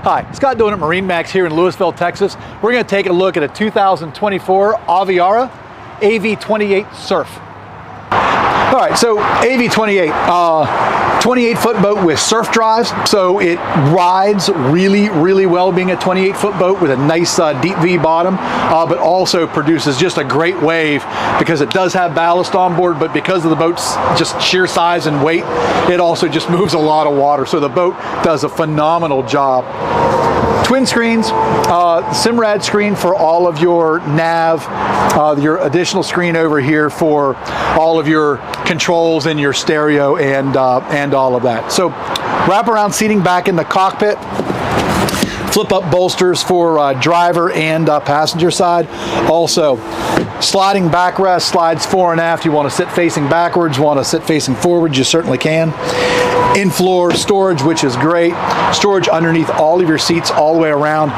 Hi, Scott doing at MarineMax here in Lewisville, Texas. We're going to take a look at a 2024 Aviara AV28 Surf. All right, so AV28, 28-foot boat with surf drives, so it rides really, really well being a 28-foot boat with a nice deep V bottom, but also produces just a great wave because it does have ballast on board, but because of the boat's just sheer size and weight, it also just moves a lot of water, so the boat does a phenomenal job. Twin screens, Simrad screen for all of your nav, your additional screen over here for all of your controls and your stereo and all of that. So wraparound seating back in the cockpit, flip up bolsters for driver and passenger side. Also sliding backrest, slides fore and aft. You want to sit facing backwards, want to sit facing forwards, you certainly can. In-floor storage, which is great. Storage underneath all of your seats all the way around.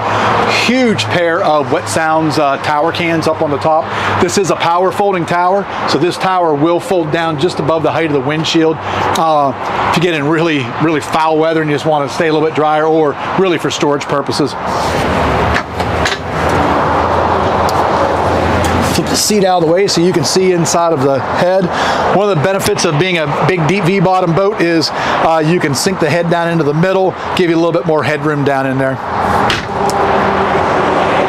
Huge pair of Wet Sounds tower cans up on the top. This is a power folding tower, so this tower will fold down just above the height of the windshield. If you get in really, really foul weather and you just want to stay a little bit drier, or really for storage purposes. Flip the seat out of the way so you can see inside of the head. One of the benefits of being a big deep V bottom boat is you can sink the head down into the middle, give you a little bit more headroom down in there.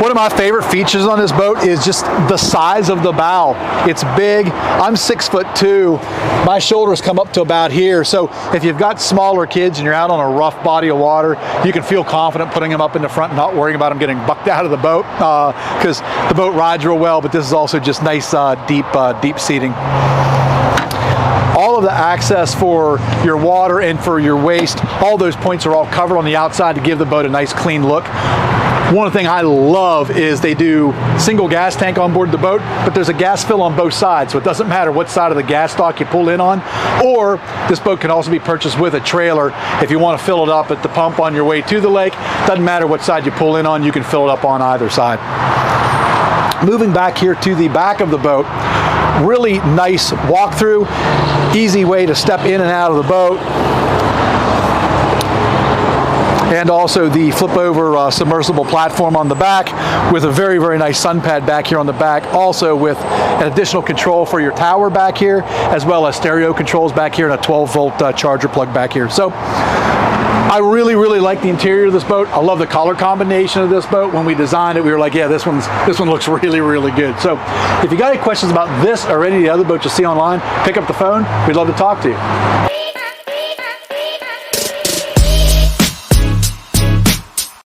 One of my favorite features on this boat is just the size of the bow. It's big. I'm 6'2". My shoulders come up to about here. So if you've got smaller kids and you're out on a rough body of water, you can feel confident putting them up in the front and not worrying about them getting bucked out of the boat because the boat rides real well, but this is also just nice deep seating. All of the access for your water and for your waste, all those points are all covered on the outside to give the boat a nice clean look. One thing I love is they do single gas tank on board the boat, but there's a gas fill on both sides, so it doesn't matter what side of the gas dock you pull in on. Or this boat can also be purchased with a trailer if you want to fill it up at the pump on your way to the lake. Doesn't matter what side you pull in on, you can fill it up on either side. Moving back here to the back of the boat, really nice walkthrough, easy way to step in and out of the boat. And also the flip over submersible platform on the back with a very, very nice sun pad back here on the back. Also with an additional control for your tower back here, as well as stereo controls back here and a 12-volt charger plug back here. So I really, really like the interior of this boat. I love the color combination of this boat. When we designed it, we were like, yeah, this one looks really, really good. So if you got any questions about this or any of the other boats you see online, pick up the phone. We'd love to talk to you.